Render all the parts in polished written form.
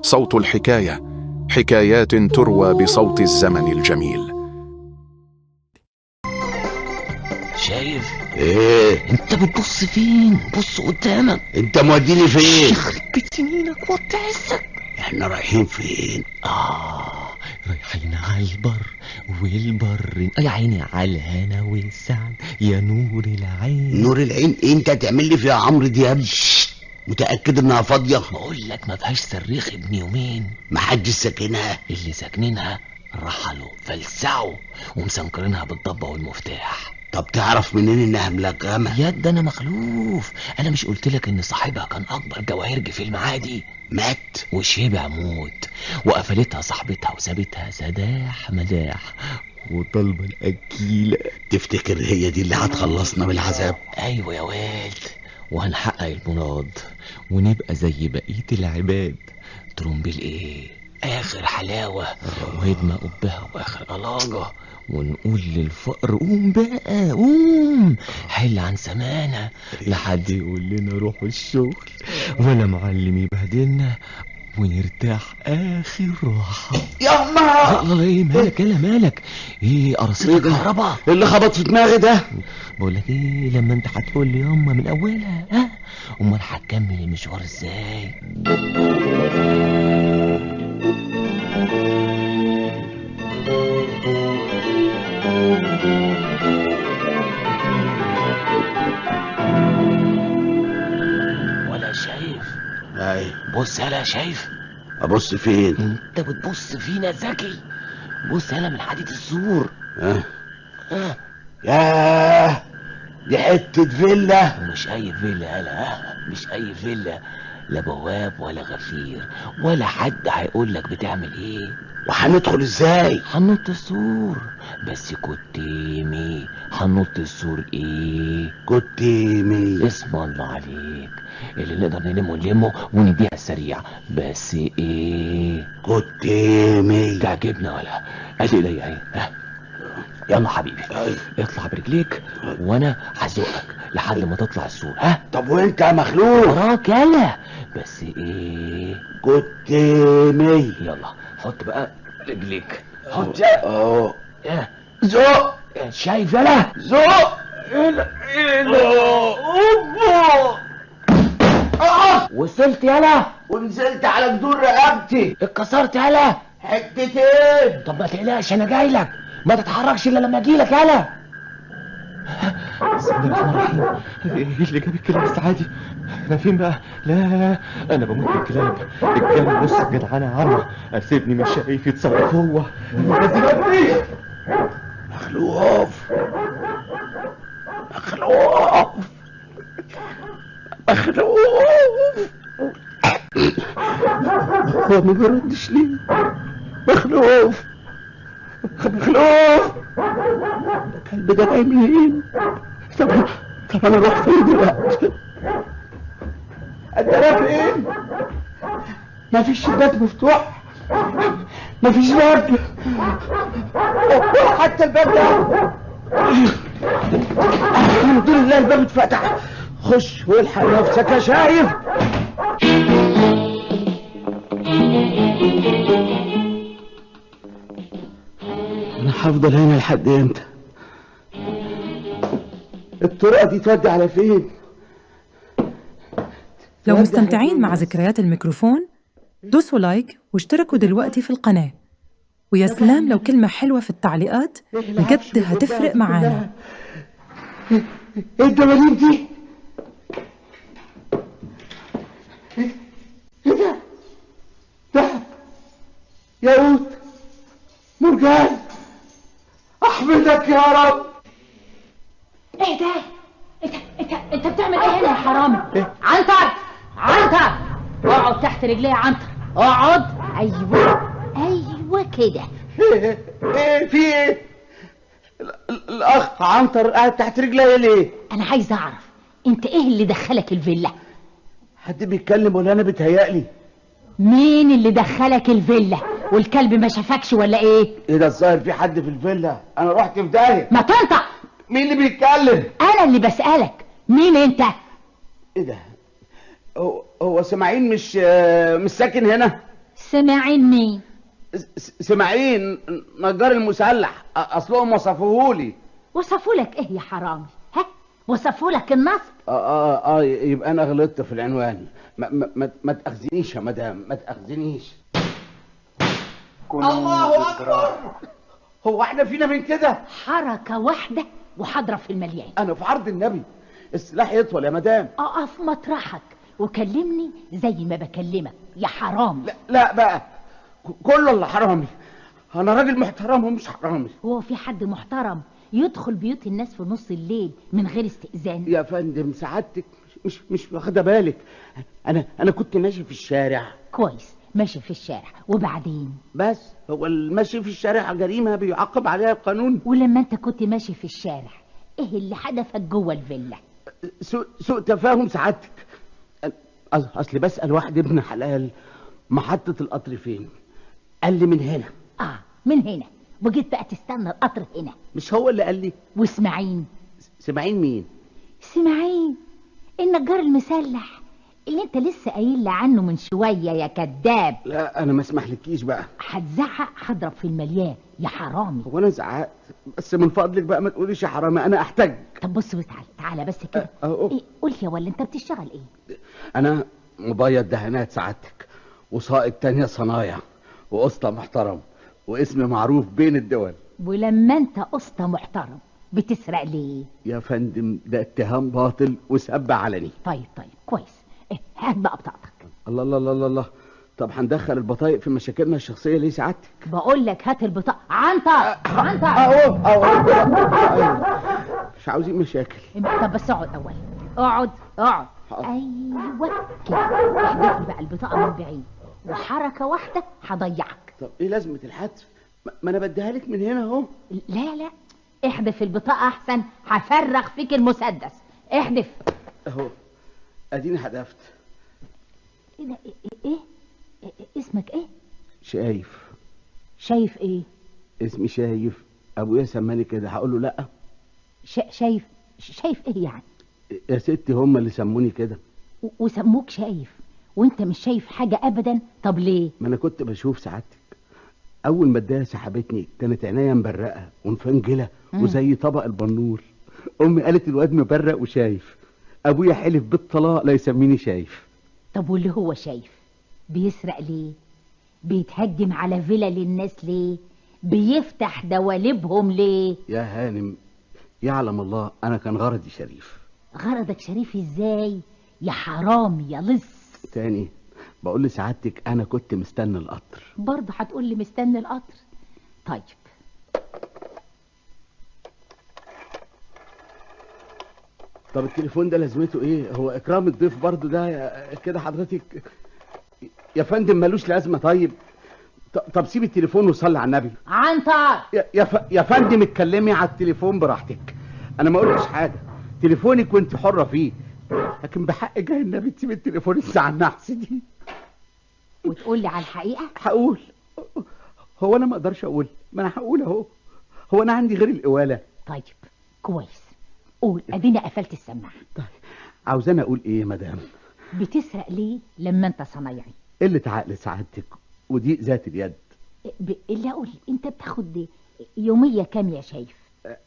صوت الحكاية، حكايات تروى بصوت الزمن الجميل. شايف؟ ايه انت بتبص فين؟ بص قدامك. انت موديني فين؟ يخرب بيت سنينك وطي عزك. احنا رايحين فين؟ رايحين على البر والبر يا عيني على الهنا والسعد يا نور العين. نور العين إيه؟ انت هتعمل لي فيها عمرو دياب؟ متأكد انها فاضية؟ بقول لك ما فيهاش صريخ ابن يومين. محدش ساكنها؟ اللي ساكنينها رحلوا فلسعوا ومسنكرينها بالضبة والمفتاح. طب تعرف منين انها ملغمة؟ يد انا مخلوف، انا مش قلت لك ان صاحبها كان اكبر جواهرجي في المعادي؟ مات وشبع موت، وقفلتها صاحبتها وسابتها سداح مداح وطالبه الاكيله. تفتكر هي دي اللي هتخلصنا من العذاب؟ ايوه يا واد، وهنحقق المراد ونبقى زي بقيه العباد. ترومبيل ايه اخر حلاوه وهدمه قبها واخر طلاجه، ونقول للفقر قوم بقى قوم حل عن سمانه، لحد يقول لنا روحوا الشغل ولا معلم يبهدلنا ونرتاح اخر راحه. ياما الله ايه مالك يلا مالك؟ ايه قرصتك كهربا؟ اللي خبط في دماغي ده؟ بقول لك ايه، لما انت هتقول لي ياما من اولها ها امال هتكمل المشوار ازاي؟ ولا شايف؟ اي بص يلا شايف؟ ابص فين؟ انت بتبص فينا ذكي. بص يلا من حديد السور. ها ياه دي حتة فيلا. ومش اي فيلا يلا، مش اي فيلا، لا بواب ولا غفير ولا حد هيقول لك بتعمل ايه. وهندخل ازاي؟ هننط السور بس كتيمي. هننط السور ايه؟ كتيمي. اسم الله عليك، اللي نقدر نلمه ونديها السريع بس ايه؟ كتيمي. تعجبنا ولا؟ ادي ايديا اهي. يلا حبيبي اطلع برجليك وانا هزقك لحد ما تطلع السور. طب وانت يا مخلوق؟ وراك يلا بس ايه؟ كتيمي. يلا حط بقى رجليك، حط اهو. زق. شايف يلا؟ زق. وصلت يلا؟ ونزلت على جدور رقبتي. اتكسرت يلا؟ حتتين. طب ما تقلقش انا جاي لك، ما تتحركش الا لما اجي لك يلا. بسم الله الرحمن الرحيم. ايه اللي جاب الكلاب السعادي؟ احنا فين بقى؟ لا انا بموت بالكلاب. الجامع بص الجدعانه عمى اسيبني مش شايف يتصرف هو. مخلوف مخلوف مخلوف. هو ما بيردش ليه؟ مخلوف مخلوف. الكلب ده نايم منين؟ طب انا اروح فين دلوقتي؟ انت رايح فين؟ مفيش شباك مفتوح، مفيش باب، حتى الباب ده. الحمد لله الباب اتفتح. خش والحق نفسك يا شايف. انا هفضل هنا لحد امتى؟ الطرقه دي تودي على فين؟ لو مستمتعين مع ذكريات الميكروفون دوسوا لايك واشتركوا دلوقتي في القناة، ويا سلام لو كلمة حلوة في التعليقات بجد هتفرق معانا. ايه الدباليب دي؟ ايه ده؟ دهب، ياقوت، مرجان. احمدك يا رب. ايه ده؟ انت بتعمل ايه هنا يا حرامي؟ عنتر عنتر اقعد تحت رجلي يا عنتر اقعد. ايوه كده. ايه في ايه؟ الاخ عنتر قاعد تحت رجلي ليه؟ انا عايز اعرف انت ايه اللي دخلك الفيلا؟ حد بيتكلم ولا انا بتهيألي؟ مين اللي دخلك الفيلا؟ والكلب ما شافكش ولا ايه؟ ايه ده؟ الظاهر في حد في الفيلا. انا رحت في داهيه. ما تنطق. مين اللي بيتكلم؟ انا اللي بسألك مين انت؟ ايه ده؟ هو اسماعيل مش ساكن هنا؟ سماعين مين؟ سماعين نجار المسلح، اصلهم وصفوهولي. وصفوا لك ايه يا حرامي؟ ها؟ وصفوا لك النصب؟ يبقى انا غلطت في العنوان. ما تاخذنيش يا مدام، ما تاخذنيش. الله اكبر! هو احنا فينا من كده؟ حركة واحدة وحضرة في المليان. انا في عرض النبي، السلاح يطول يا مدام. اقف مطرحك وكلمني زي ما بكلمك يا حرامي. لا بقى، كله اللي حرامي. انا راجل محترم ومش حرامي. هو في حد محترم يدخل بيوت الناس في نص الليل من غير استئذان؟ يا فندم سعادتك مش واخده بالك. انا كنت ماشي في الشارع. كويس، ماشي في الشارع وبعدين؟ بس هو المشي في الشارع جريمه بيعاقب عليها القانون. ولما انت كنت ماشي في الشارع ايه اللي حدفك جوه الفيلا؟ سوء تفاهم سعادتك. اصل بسأل واحد ابن حلال محطة القطر فين، قال لي من هنا. من هنا، وجيت بقى تستنى القطر هنا؟ مش هو اللي قال لي؟ واسماعيل؟ سماعين مين؟ اسماعيل النجار المسلح اللي انت لسه قايل لي عنه من شويه يا كذاب. لا انا ما اسمحلكيش بقى. هتزعق هضرب في المليان يا حرامي. هو انا زعقت؟ بس من فضلك بقى ما تقوليش يا حرامي، انا احتاج. طب بص تعالى بس كده. ايه قول يا ولا انت بتشتغل ايه؟ انا مبيض دهانات سعادتك، وسائق تانية صنايع، واسطى محترم، واسم معروف بين الدول. ولما انت اسطى محترم بتسرق ليه؟ يا فندم ده اتهام باطل وسب علني. طيب كويس. هات بقى بطاقتك. الله الله الله الله. طب هندخل البطايق في مشاكلنا الشخصيه ليه سعادتك؟ بقول لك هات البطاقه. عنتر مش عاوزين مشاكل. طب بس اقعد اول. اقعد. ايوه كده. احذف لي بقى البطاقه من بعيد، وحركه واحده هضيعك. طب ايه لازمه الحذف؟ ما انا بديها لك من هنا اهو. لا احذف البطاقه احسن، هفرغ فيك المسدس. احذف اهو. اديني حذفت. ايه ده؟ ايه اسمك ايه؟ شايف ايه؟ اسمي شايف. ابويا سماني كده، هقول له لا؟ شايف ايه يعني؟ يا ستي هم اللي سموني كده. وسموك شايف وانت مش شايف حاجه ابدا؟ طب ليه؟ ما انا كنت بشوف سعادتك. اول ما اداها سحبتني كانت عينيا مبرقه ومفنجله وزي طبق البنور. امي قالت الواد مبرق وشايف. ابويا حلف بالطلاق لا يسميني شايف. طب واللي هو شايف بيسرق ليه؟ بيتهجم على فيلا للناس ليه؟ بيفتح دواليبهم ليه؟ يا هانم يعلم الله انا كان غرضي شريف. غرضك شريف ازاي يا حرامي يا لص؟ تاني بقول لسعادتك انا كنت مستني القطر. برضه هتقول لي مستني القطر؟ طيب طب التليفون ده لازمته ايه؟ هو اكرام الضيف برضه ده كده حضرتك؟ يا فندم ملوش لازمه. طيب طب سيب التليفون وصلي على النبي. عنتر يا فندم اتكلمي على التليفون براحتك، انا ما قلتش حاجه. تليفونك وانت حره فيه، لكن بحق جاي النبي تسيب التليفون الساعه النحس دي وتقول لي على الحقيقه. هقول. هو انا ما اقدرش اقول؟ ما انا هقول اهو. هو انا عندي غير القواله؟ طيب كويس، قول. اديني قفلت السماعه. طيب عاوزاني اقول ايه يا مدام؟ بتسرق ليه لما انت صنايعي؟ قله عقل سعادتك ودي ذات اليد. اللي اقول انت بتاخد يوميه كام يا شايف؟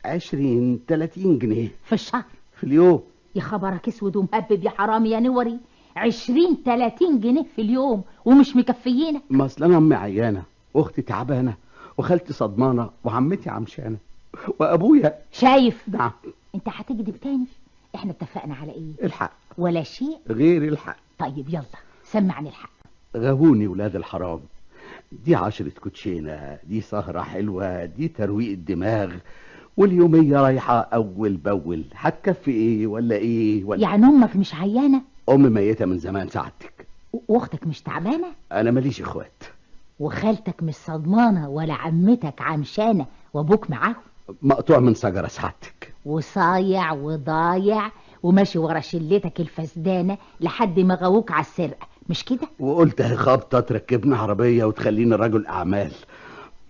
20-30 جنيه في الشهر؟ في اليوم. يا خبرك اسود ومهبب يا حرامي يا نوري. 20-30 جنيه في اليوم ومش مكفيينك؟ ما اصل انا امي عيانه، واختي تعبانه، وخالتي صدمانه، وعمتي عمشانه، وابويا شايف. نعم. انت هتكذب تاني؟ احنا اتفقنا على ايه؟ الحق ولا شيء غير الحق. طيب يلا سمعني الحق. غابوني ولاد الحرام. دي 10 كوتشينه، دي سهره حلوه، دي ترويق الدماغ، واليوميه رايحه اول باول. هتكفي ايه ولا ايه ولا؟ يعني امك مش عيانه؟ امي ميته من زمان سعادتك. واختك مش تعبانه؟ انا ماليش اخوات. وخالتك مش صدمانه ولا عمتك عمشانه وابوك معاهم؟ مقطوع من شجره سعادتك. وصايع وضايع وماشي ورا شلتك الفسدانه لحد ما غووك على السرقه، مش كده؟ وقلت اهي خبطه تركبني عربيه وتخليني رجل اعمال.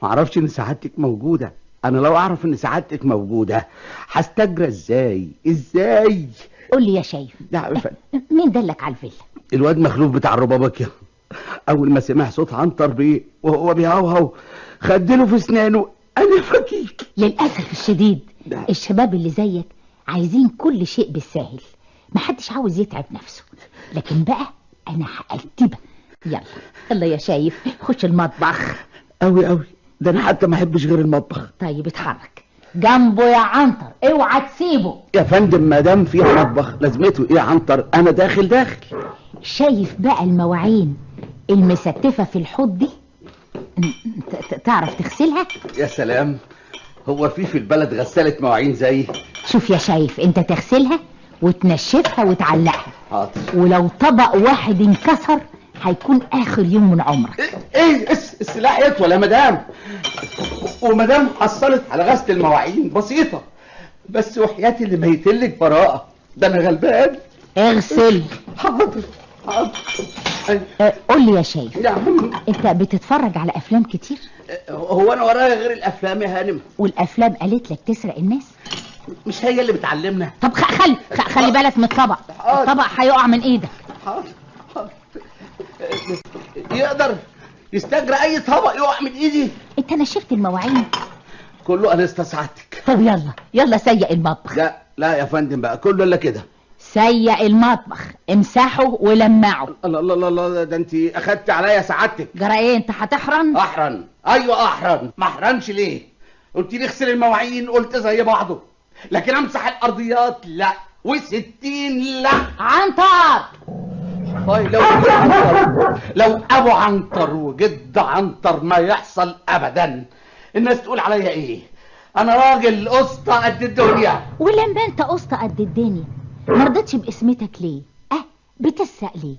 معرفش ان سعادتك موجوده. انا لو اعرف ان سعادتك موجوده هستجرى ازاي؟ قول لي يا شايف، لا مين دلك على الفيلا؟ الواد مخلوف بتاع الربابكيا. اول ما سمع صوت عنتر بيه وهو بيهوهو خدله في اسنانه. انا فكيك. للأسف الشديد الشباب اللي زيك عايزين كل شيء بالساهل، محدش عاوز يتعب نفسه. لكن بقى انا هأدبك. يلا يلا يا شايف، خش المطبخ. قوي قوي، ده انا حتى ما احبش غير المطبخ. طيب اتحرك جنبه يا عنتر، اوعى تسيبه. يا فندم ما دام فيها مطبخ لازمته ايه عنتر؟ انا داخل. شايف بقى المواعين المستفة في الحوض دي؟ تعرف تغسلها؟ يا سلام، هو في البلد غسالة مواعين زي؟ شوف يا شايف، انت تغسلها وتنشفها وتعلقها. حاضر. ولو طبق واحد انكسر هيكون اخر يوم من عمرك. ايه السلاح يطول يا مدام. ومدام حصلت على غسل المواعين بسيطة، بس وحياتي اللي ميتلك براءة، ده انا غلبان. اغسل. حاضر. قول لي يا شايف، نعم. انت بتتفرج على افلام كتير؟ هو انا ورايا غير الافلام يا هانم؟ والافلام قالت لك تسرق الناس؟ مش هي اللي بتعلمنا؟ طب خلي بالك من الطبق. الطبق هيقع من ايدك. حاضر. يقدر يستجرى اي طبق يقع من ايدي؟ انت نشفت المواعين كله انا استسعدتك. طب يلا سيق المطبخ. لا يا فندم بقى كله الا كده. سيق المطبخ، امسحه ولمعه. الله ده انت اخدت عليا سعادتك. جرى ايه، انت هتحرن؟ احرن؟ ايوه احرن. ما احرنش ليه؟ قلت لي اغسل المواعين قلت زي بعضه، لكن امسح الارضيات لا، و60 لا. عنتر. طيب لو ابو عنتر وجد عنتر ما يحصل ابدا. الناس تقول عليا ايه؟ انا راجل قسطة قد الدنيا. ولما انت قسطة قد الدنيا مرضتش باسمتك ليه؟ بتسرق ليه؟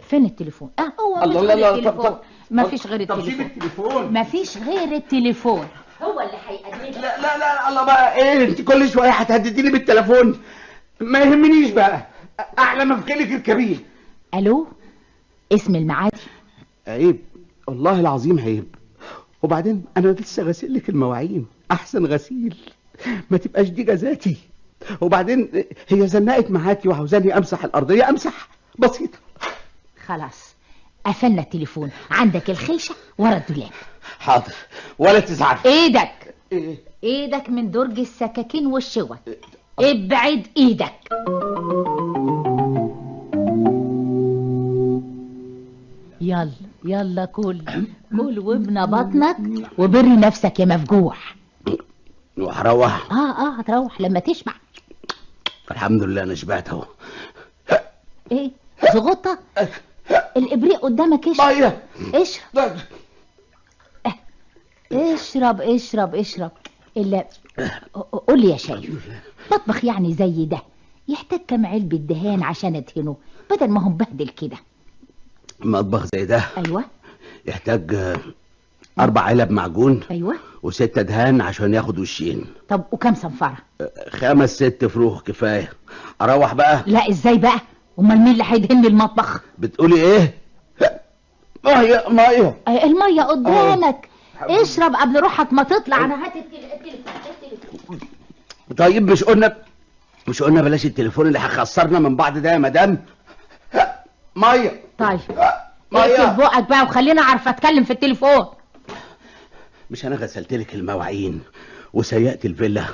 فين التليفون؟ هو مش غير التليفون. مفيش غير التليفون. طب سيب التليفون. مفيش غير التليفون، هو اللي هيقدمك. لا الله بقى ايه، انت كل شويه هتهدديني بالتليفون؟ ما يهمنيش بقى، اعلى ما في خيلك الكبير. الو، اسم المعادي. عيب والله العظيم عيب. وبعدين انا لسه غسيل لك المواعين احسن غسيل، ما تبقاش دي جزاتي. وبعدين هي زنقت معاكي وعاوزاني امسح الارضيه، امسح بسيطه. خلاص قفلنا التليفون، عندك الخيشه ورا الدولاب. حاضر ولا تزعل. ايدك إيه؟ ايدك من درج السكاكين والشوك، ابعد ايدك. يلا كل وابنى بطنك وبري نفسك يا مفجوع. وهروح. هتروح لما تشبع. الحمد لله انا شبعت اهو. ايه زغطة؟ الابريق قدامك، اشرب. ميه. اشرب. الا قول لي يا شايف، مطبخ يعني زي ده يحتاج كام علبة دهان عشان ادهنه بدل ما هو مبهدل كده؟ مطبخ زي ده ايوه يحتاج 4 علب معجون. ايوه. و6 دهان عشان ياخد وشين. طب وكم صنفرة؟ 5 6 فروخ كفايه. اروح بقى؟ لا ازاي بقى، امال مين اللي هيدهن المطبخ؟ بتقولي ايه؟ ميه. الميه قدامك. اشرب قبل روحك ما تطلع. انا هات التليفون. طيب مش قلنا بلاش التليفون اللي هيخسرنا من بعض ده يا مدام. ميه. طيب ميه. اقفل بقك بقى وخلينا اعرف اتكلم في التليفون. مش انا غسلتلك المواعين وسيقت الفيلا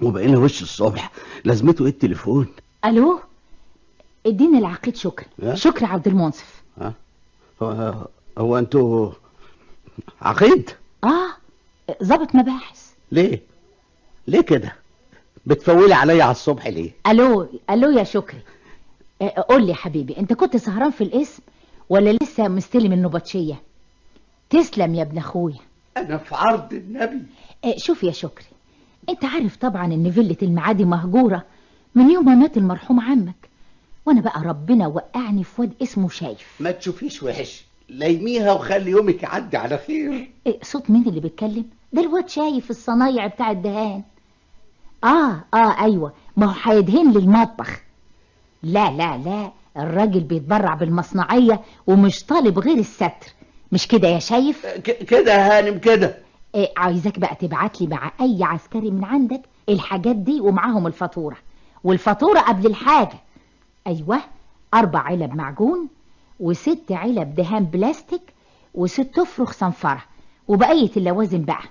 وبقينا وش الصبح، لازمته ايه التليفون؟ الو، اديني العقيد. شكري عبد المنصف. هو انتوا عقيد؟ ضابط مباحث. ليه كده بتفولي عليا على الصبح ليه؟ الو يا شكري، قول لي يا حبيبي، انت كنت سهران في القسم ولا لسه مستلم النبطشيه؟ تسلم يا ابن اخويا. انا في عرض النبي. شوف يا شكري، انت عارف طبعا ان فيلة المعادي مهجوره من يوم ما مات المرحوم عمك، وانا بقى ربنا وقعني في واد اسمه شايف. ما تشوفيش وحش، ليميها وخلي يومك يعدي على خير. صوت مين اللي بيتكلم؟ ده الواد شايف الصنايع بتاع الدهان. ايوه، ما هو هيدهن لي المطبخ. لا الراجل بيتبرع بالمصنعيه ومش طالب غير الستر، مش كده يا شايف؟ كده يا هانم كده. عايزك بقى تبعت لي مع اي عسكري من عندك الحاجات دي ومعاهم الفاتوره، والفاتوره قبل الحاجه. ايوه، 4 علب معجون و6 علب دهان بلاستيك و6 افرخ صنفرة وبقية اللوازم بقى.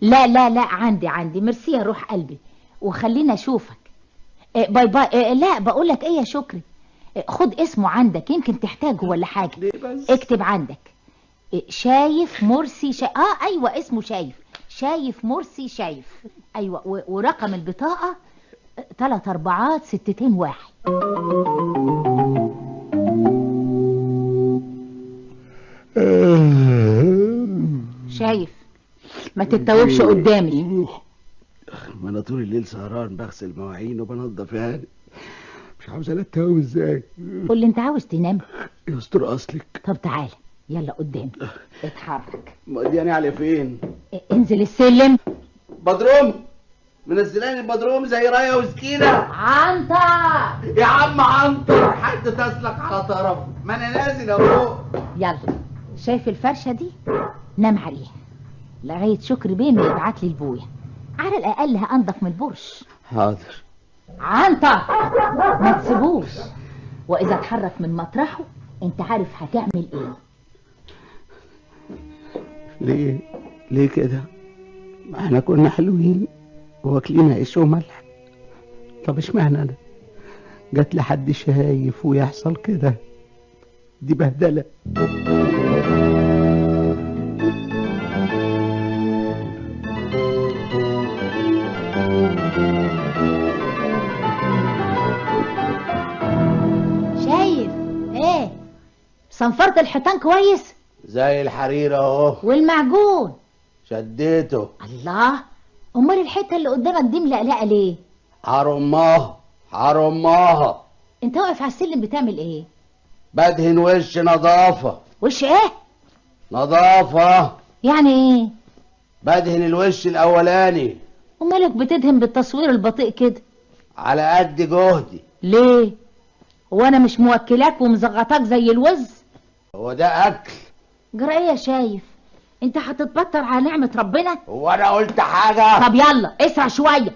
لا لا لا، عندي ميرسي يا روح قلبي، وخلينا اشوفك. باي باي. لا بقولك ايه يا شكري، خد اسمه عندك يمكن تحتاجه ولا حاجة. اكتب عندك شايف مرسي ايوه اسمه شايف مرسي شايف. ايوه، ورقم البطاقة 34621. شايف؟ ما تتوبش قدامي. ما انا طول الليل سهران بغسل مواعين وبنضف يعني، مش عاوز اتوب ازاي. قول لي انت عاوز تنام؟ يستر اصلك. طب تعالى يلا قدامي، اتحرك. مودياني على فين؟ انزل السلم. بدروم منزلاني بدروم زي رايه وسكينه. عنتر يا عم عنتر، حد تسلك على طرف، ما انا نازل اهو. يلا، شايف الفرشه دي؟ نام عليها لغايه شكري بيه ما يبعت لي البويه، على الاقل هانضف من البرش. حاضر. عنتر ما تسيبوش، واذا اتحرك من مطرحه انت عارف هتعمل ايه. ليه كده؟ ما احنا كنا حلوين واكلين عيش وملح. طب اشمعنى انا جات لحد شايف ويحصل كده؟ دي بهدله. شايف ايه؟ صنفرت الحيطان كويس زي الحرير اهو. والمعجون شديته. الله، امال الحته اللي قدامك دي ملقلقه ليه؟ حرماها. انت واقف على السلم بتعمل ايه؟ بدهن وش نظافه. وش ايه؟ نظافه. يعني ايه؟ بدهن الوش الاولاني. ومالك بتدهن بالتصوير البطيء كده؟ على قد جهدي. ليه؟ هو انا مش موكلاك ومزغطاك زي الوز؟ هو ده اكل؟ جرى ايه يا شايف؟ انت هتتبطر على نعمة ربنا؟ هو انا قلت حاجه؟ طب يلا اسرع شويه.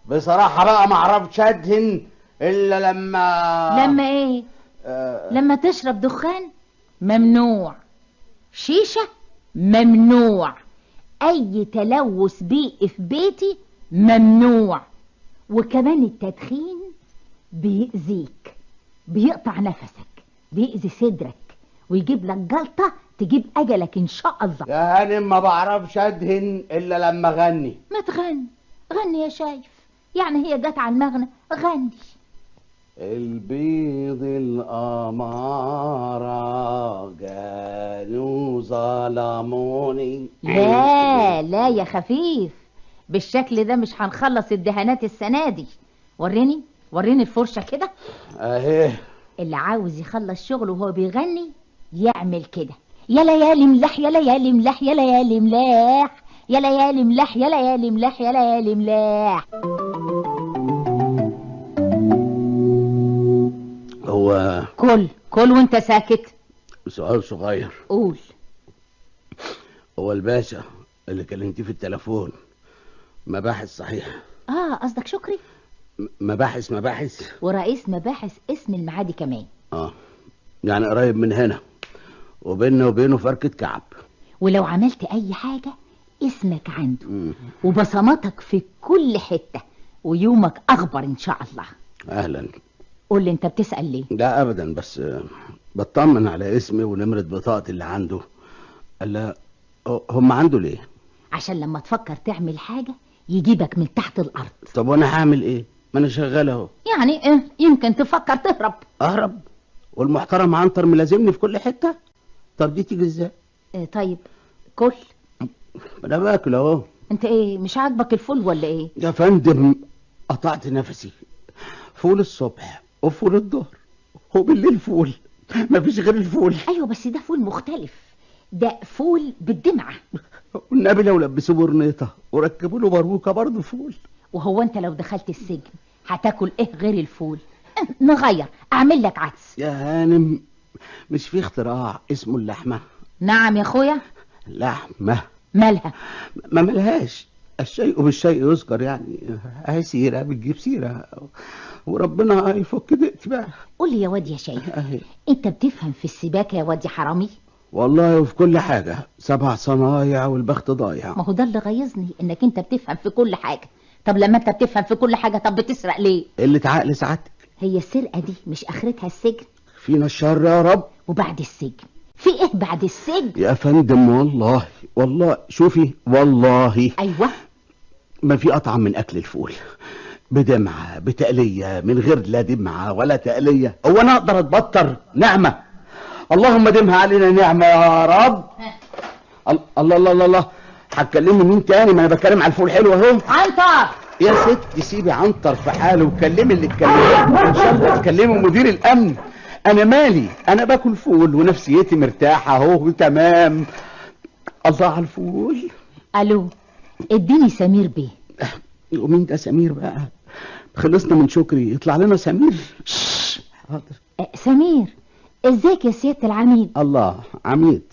بصراحه بقى ما اعرفش ادهن الا لما ايه؟ لما تشرب دخان ممنوع، شيشه ممنوع، اي تلوث بيئي في بيتي ممنوع، وكمان التدخين بيأذيك، بيقطع نفسك، بيأذي صدرك، ويجيب لك جلطة تجيب أجلك إن شاء الله. يا هانم ما بعرفش أدهن إلا لما أغني. ما تغني، غني يا شايف، يعني هي جت على المغنى، غني. البيض الأمارة جانوا ظلموني. لا يا خفيف، بالشكل ده مش هنخلص الدهانات السنة دي. وريني الفرشة كده اهي. اللي عاوز يخلص شغله وهو بيغني يعمل كده. يا ليالي ملح يا ليالي ملح يا ليالي ملاح يا ليالي ملح يا ليالي ملح يا ليالي ملاح. هو كل وانت ساكت. سؤال صغير. قول. هو الباشا اللي كلمتيه في التليفون مباحث صحيح؟ قصدك شكري؟ مباحث ورئيس مباحث اسم المعادي كمان. يعني قريب من هنا، وبيننا وبينه فركة كعب. ولو عملت اي حاجة اسمك عنده وبصماتك في كل حتة، ويومك اخبر ان شاء الله. اهلا. قول لي انت بتسأل ليه؟ لا ابدا، بس بطمن على اسمي ونمرة بطاقتي اللي عنده. الا هم عنده ليه؟ عشان لما تفكر تعمل حاجة يجيبك من تحت الارض. طب وانا هعمل ايه؟ ما انا شغال اهو. يعني يمكن تفكر تهرب. اهرب؟ والمحترم عنتر ملازمني في كل حتة. طب دي تيجي ازاي؟ طيب كل. انا باكل اهو. انت ايه مش عاجبك الفول ولا ايه؟ يا فندم قطعت نفسي. فول الصبح وفول الظهر وبالليل فول، مفيش غير الفول. ايوه بس ده فول مختلف، ده فول بالدمعة. والنبي لو لبسوه برنيطة وركبوا له باروكة برضه فول. وهو انت لو دخلت السجن هتاكل ايه غير الفول؟ نغير، اعمل لك عدس. يا هانم مش في اختراع اسمه اللحمة؟ نعم يا اخويا. لحمة مالها؟ ما ملهاش، الشيء بالشيء يذكر، يعني اهي سيرة بتجيب سيرة. وربنا هيفك دقتي بقى. قول لي يا واد يا شايف، اهي. انت بتفهم في السباكه يا واد يا حرامي؟ والله وفي كل حاجة 7 صنايع والبخت ضايع. ما هو ده اللي غيظني، انك انت بتفهم في كل حاجه. طب لما انت بتفهم في كل حاجه، طب بتسرق ليه؟ قلة عقل سعادتك. هي السرقه دي مش اخرتها السجن؟ فينا الشر يا رب. وبعد السجن في ايه بعد السجن؟ يا فندم والله شوفي والله ايوه. ما في أطعم من أكل الفول، بدمعة بتقلية، من غير لا دمعة ولا تقلية. هو أنا أقدر أتبطر؟ نعمة، اللهم دمها علينا نعمة يا رب. الله الله الله الله، هتكلمني مين تاني؟ ما أنا بتكلم على الفول حلو أهو. عنتر يا ست سيبي عنتر في حاله وكلمي اللي اتكلمه، إن شاء الله تكلمي مدير الأمن. أنا مالي، أنا باكل فول ونفسيتي مرتاحة أهو تمام. الله على الفول. الو، اديني سمير بيه. ومين ده سمير بقى؟ خلصنا من شكري، يطلع لنا سمير. حاضر. سمير، ازيك يا سيادة العميد؟ الله عميد،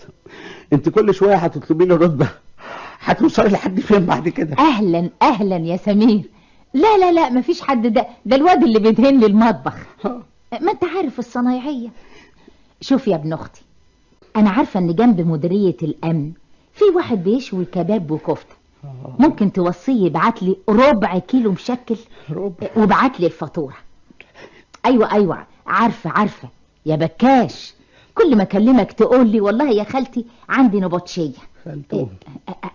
انت كل شوية هتطلبي لي رتبة، هتوصلي لحد فين بعد كده؟ اهلا اهلا يا سمير. لا لا لا، مفيش حد، ده الواد اللي بيدهن لي المطبخ. ما انت عارف الصنايعية. شوف يا ابن اختي، انا عارفة ان جنب مديرية الامن في واحد بيشوي كباب وكفتة. ممكن توصيه يبعت لي ربع كيلو مشكل وبعت لي الفاتورة. ايوه عارفة يا بكاش. كل ما اكلمك تقول لي والله يا خالتي عندي نبطشية.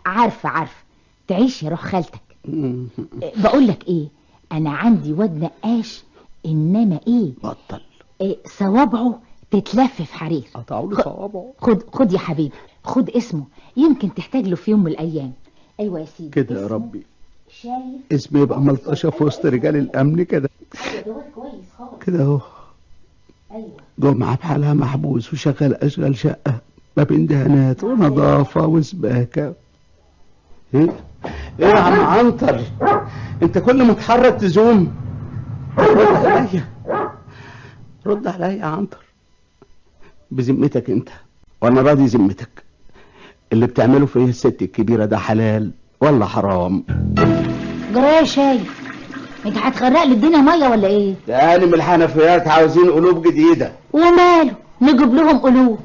عارفة تعيش يا روح خالتك. بقول لك ايه، انا عندي واد نقاش، انما ايه بطل صوابعه تتلف في حرير. قطعوا لي صوابعه. خد يا حبيبي، خد اسمه، يمكن تحتاج له في يوم من الايام. ايوه يا سيدي كده يا ربي، شايف اسمي يبقى ملطشه في وسط رجال الامن كده. ده كويس خالص كده اهو. ايوه. جمعه بحالها محبوس وشغال اشغال شقه، ما بين دهانات ونظافه وسباكه. ايه يا عم عنتر، انت كل ما تحرك تزوم. رد عليا يا عنتر، بذمتك انت وانا راضي ذمتك، اللي بتعمله فيه الست الكبيره ده حلال ولا حرام؟ جرايه شاي، انت هتغرق لي الدنيا ميه ولا ايه؟ تاني من الحنفيات عاوزين قلوب جديده. وماله، نجيب لهم قلوب.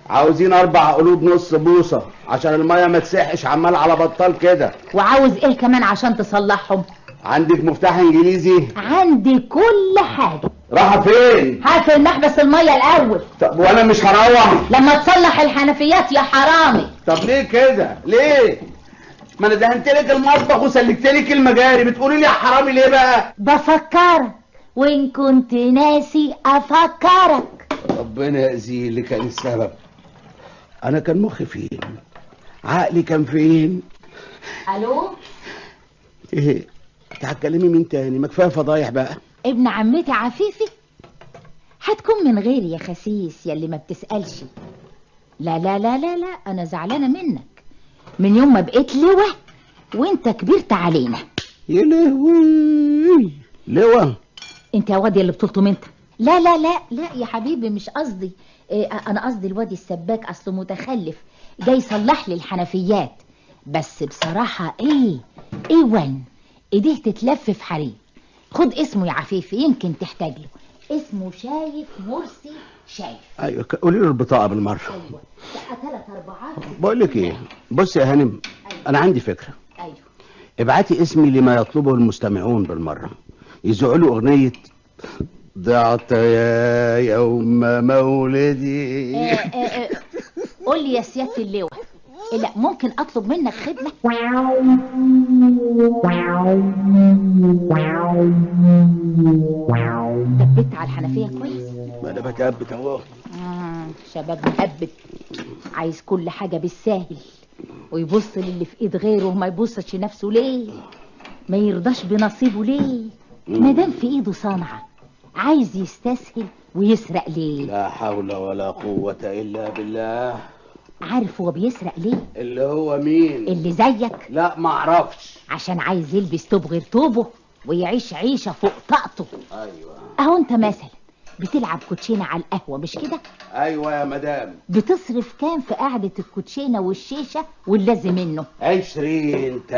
عاوزين 4 قلوب نص بوصه عشان الميه ما تسحش عمال على بطال كده. وعاوز ايه كمان عشان تصلحهم؟ عندك مفتاح انجليزي؟ عندي كل حاجه. راح فين؟ هات المحبس الميه الاول. طب وانا مش هروح لما تصلح الحنفيات يا حرامي. طب ليه كده ليه؟ ما انا دهنتلك المطبخ وسلكتلك المجاري، بتقولي لي يا حرامي ليه بقى؟ بفكرك، وان كنت ناسي افكرك. ربنا يأذيه اللي كان السبب. انا كان مخي فين؟ عقلي كان فين؟ الو، ايه انت هتكلمي مين تاني؟ ما كفايه فضايح بقى. ابن عمتي عفيفي. هتكون من غيري يا خسيس يا اللي ما بتسألش. لا لا لا لا لا، انا زعلانه منك من يوم ما بقيت لواء وانت كبرت علينا. يا لهوي لواء؟ انت يا واد اللي بتلطم انت. لا لا لا لا يا حبيبي، مش قصدي. انا قصدي الواد السباك، اصله متخلف جاي يصلح لي الحنفيات. بس بصراحه ايه وان ايديه تتلف في حرير. خد اسمه يا عفيفي، يمكن تحتاج له. اسمه شايف مرسي شايف. ايوه قولي له البطاقه بالمره. ايوه 3 4. بقول لك ايه، بص يا هانم، انا عندي فكره. ايوه. ابعتي اسمي لما يطلبه المستمعون بالمره، يذيعوا له اغنيه ضعت يا يوم مولدي. قول لي يا سيادة اللواء، لا ممكن اطلب منك خدمة؟ ثبت على الحنفية كويس؟ ما انا بثبت اهو. شباب مهبت، عايز كل حاجة بالساهل، ويبص للي في ايد غيره وما يبصش نفسه ليه؟ ما يرضاش بنصيبه ليه؟ ما دام في ايده صنعة، عايز يستسهل ويسرق ليه؟ لا حول ولا قوة الا بالله. عارف هو بيسرق ليه؟ اللي هو مين؟ اللي زيك. لا ما اعرفش. عشان عايز يلبس توب غير توبه ويعيش عيشة فوق طاقته. ايوه. اهو انت مثلا بتلعب كوتشينة على القهوة مش كده؟ ايوه يا مدام. بتصرف كام في قعدة الكوتشينة والشيشة واللازم منه؟ 20 30،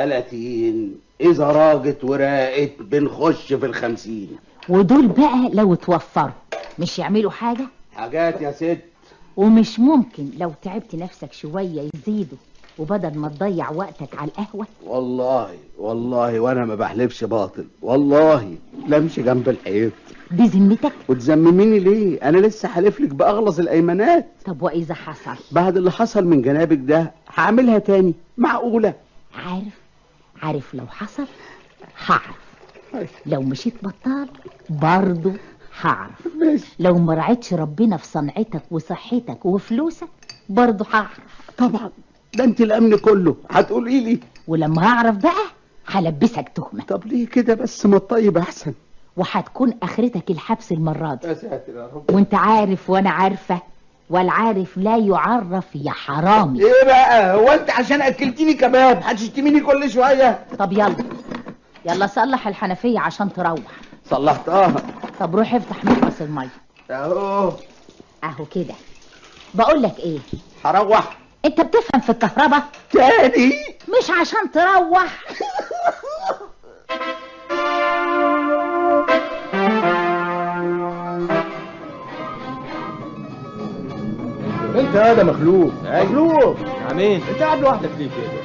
اذا راجت وراقت بنخش في 50. ودول بقى لو اتوفروا مش يعملوا حاجات يا ست. ومش ممكن لو تعبت نفسك شوية يزيدوا، وبدل ما تضيع وقتك على القهوة. والله وانا ما بحلفش باطل، والله لا امشي جنب الحيط. بذمتك؟ وتزمميني ليه؟ انا لسه حالفلك باغلظ الايمانات. طب واذا حصل؟ بعد اللي حصل من جنابك ده هعملها تاني؟ معقولة؟ عارف لو حصل هعرف، لو مشيت بطال برضو هعرف، لو ما رعيتش ربنا في صنعتك وصحتك وفلوسك برضو هعرف. طبعا، ده انت الامن كله هتقولي لي. ولما هعرف بقى هلبسك تهمة. طب ليه كده بس؟ ما الطيب احسن. وهتكون اخرتك الحبس المرة دي. يا ساتر يا رب. وانت عارف وانا عارفة، والعارف لا يعرف يا حرامي. ايه بقى؟ هو انت عشان اكلتيني كباب هتشتميني كل شوية؟ طب يلا صلح الحنفية عشان تروح. صلحتها. طب روح افتح مكبس المية. اهو كده. بقول لك ايه، هروح. انت بتفهم في الكهرباء تاني؟ مش عشان تروح. انت هذا مخلوق. مخلوق. نعمين انت قاعد لوحدك ليه كده؟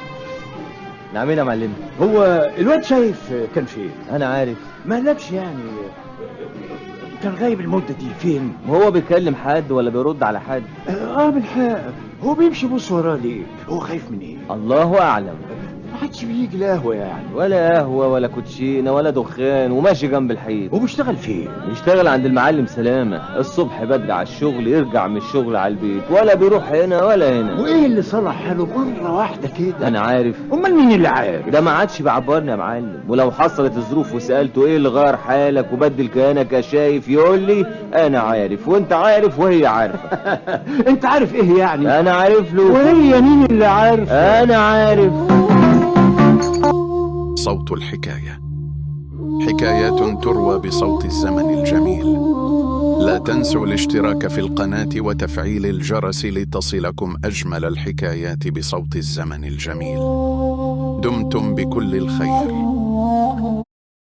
نعمين يا معلم. هو الواد شايف كان فين؟ انا عارف. ما قالكش يعني كان غايب المدة دي فين؟ وهو بيكلم حد ولا بيرد على حد؟ بالحق هو بيمشي بص وراه ليه؟ هو خايف من ايه؟ الله اعلم. ما حدش بيجي القهوة يعني. ولا قهوة ولا كوتشينة ولا دخان، وماشي جنب الحيط. هو بيشتغل فين؟ بيشتغل عند المعلم سلامة، الصبح بدري على الشغل يرجع من الشغل على البيت، ولا بيروح هنا ولا هنا. وايه اللي صلح حاله مرة واحدة كده؟ انا عارف. امال مين اللي عارف؟ ده ما عادش بيعبرني يا معلم، ولو حصلت الظروف وسألته ايه اللي غير حالك وبدل كيانك يا شايف، يقول لي انا عارف وانت عارف وهي عارفة. انت عارف ايه يعني؟ انا عارف له. وهي مين اللي عارف؟ انا عارف. صوت الحكاية. حكايات تروى بصوت الزمن الجميل. لا تنسوا الاشتراك في القناة وتفعيل الجرس لتصلكم أجمل الحكايات بصوت الزمن الجميل. دمتم بكل الخير.